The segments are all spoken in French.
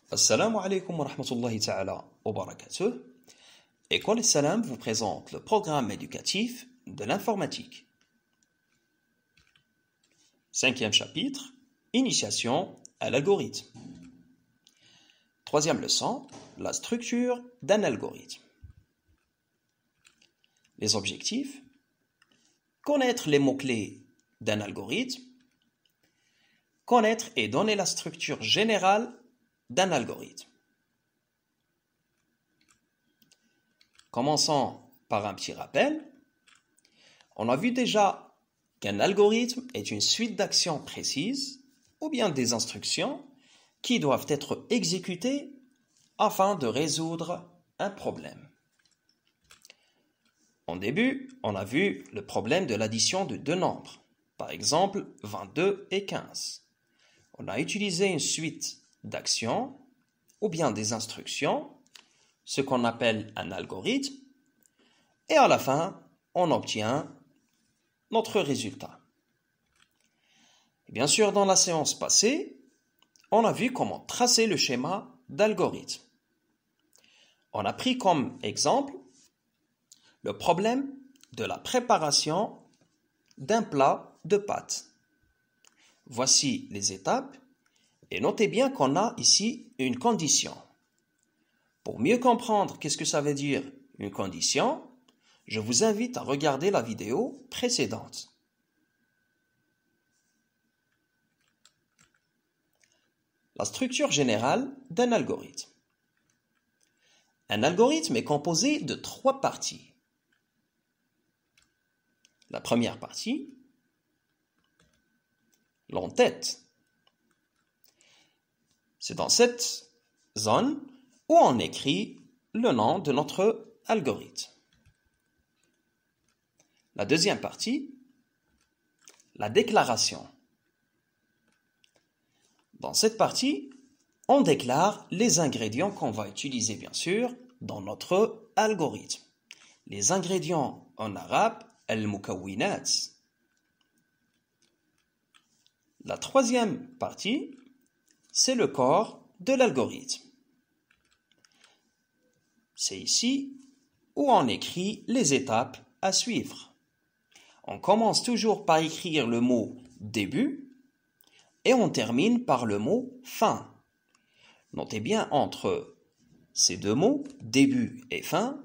Assalamu alaikum wa rahmatullahi ta'ala wa barakatuh. École Salam vous présente le programme éducatif de l'informatique. 5e chapitre, Initiation à l'algorithme. 3e leçon, la structure d'un algorithme. Les objectifs, connaître les mots-clés d'un algorithme, connaître et donner la structure générale d'un algorithme. Commençons par un petit rappel. On a vu déjà qu'un algorithme est une suite d'actions précises ou bien des instructions qui doivent être exécutées afin de résoudre un problème. En début, on a vu le problème de l'addition de deux nombres, par exemple 22 et 15. On a utilisé une suite d'actions ou bien des instructions, ce qu'on appelle un algorithme, et à la fin, on obtient notre résultat. Et bien sûr, dans la séance passée, on a vu comment tracer le schéma d'algorithme. On a pris comme exemple le problème de la préparation d'un plat de pâtes. Voici les étapes. Et notez bien qu'on a ici une condition. Pour mieux comprendre qu'est-ce que ça veut dire une condition, je vous invite à regarder la vidéo précédente. La structure générale d'un algorithme. Un algorithme est composé de 3 parties. La première partie, l'entête. C'est dans cette zone où on écrit le nom de notre algorithme. La deuxième partie, la déclaration. Dans cette partie, on déclare les ingrédients qu'on va utiliser bien sûr dans notre algorithme. Les ingrédients en arabe, al-mukawwinat. La troisième partie, c'est le corps de l'algorithme. C'est ici où on écrit les étapes à suivre. On commence toujours par écrire le mot « début » et on termine par le mot « fin ». Notez bien entre ces deux mots, « début » et « fin »,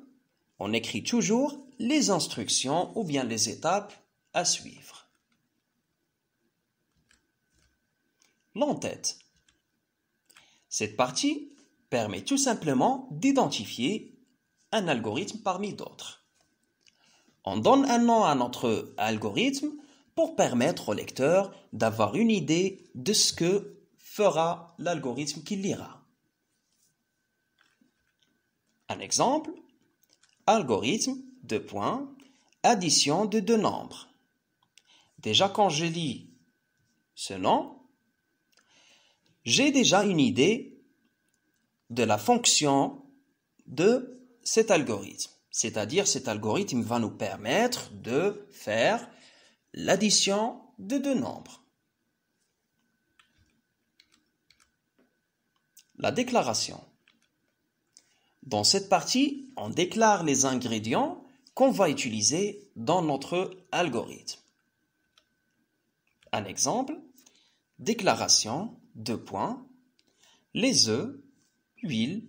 on écrit toujours les instructions ou bien les étapes à suivre. L'entête. Cette partie permet tout simplement d'identifier un algorithme parmi d'autres. On donne un nom à notre algorithme pour permettre au lecteur d'avoir une idée de ce que fera l'algorithme qu'il lira. Un exemple, algorithme, addition de deux nombres. Déjà quand je lis ce nom, j'ai déjà une idée de la fonction de cet algorithme. C'est-à-dire, cet algorithme va nous permettre de faire l'addition de deux nombres. La déclaration. Dans cette partie, on déclare les ingrédients qu'on va utiliser dans notre algorithme. Un exemple, déclaration, les œufs, l'huile,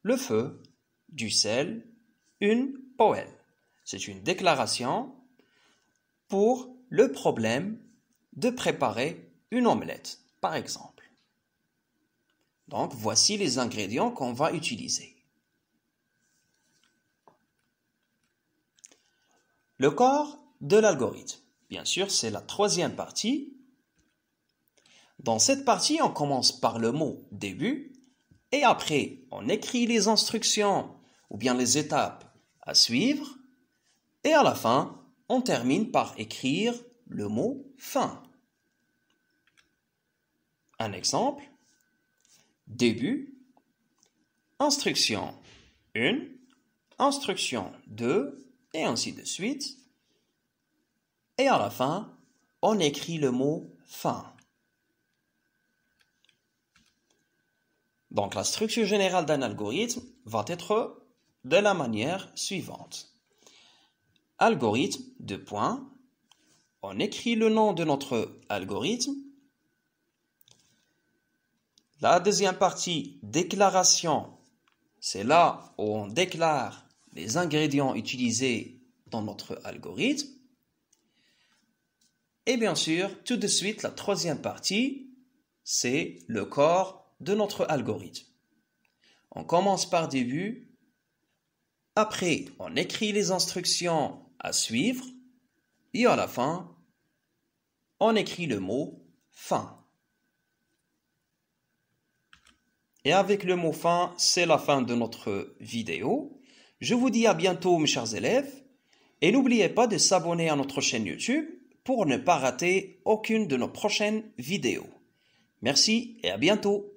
le feu, du sel, une poêle. C'est une déclaration pour le problème de préparer une omelette, par exemple. Donc, voici les ingrédients qu'on va utiliser. Le corps de l'algorithme. Bien sûr, c'est la troisième partie. Dans cette partie, on commence par le mot « début » et après, on écrit les instructions ou bien les étapes à suivre et à la fin, on termine par écrire le mot « fin ». Un exemple, début, instruction 1, instruction 2 et ainsi de suite. Et à la fin, on écrit le mot « fin ». Donc, la structure générale d'un algorithme va être de la manière suivante. Algorithme, deux points. On écrit le nom de notre algorithme. La deuxième partie, déclaration, c'est là où on déclare les ingrédients utilisés dans notre algorithme. Et bien sûr, tout de suite, la troisième partie, c'est le corps de notre algorithme. On commence par début. Après, on écrit les instructions à suivre. Et à la fin, on écrit le mot « fin ». Et avec le mot « fin », c'est la fin de notre vidéo. Je vous dis à bientôt, mes chers élèves. Et n'oubliez pas de s'abonner à notre chaîne YouTube pour ne pas rater aucune de nos prochaines vidéos. Merci et à bientôt.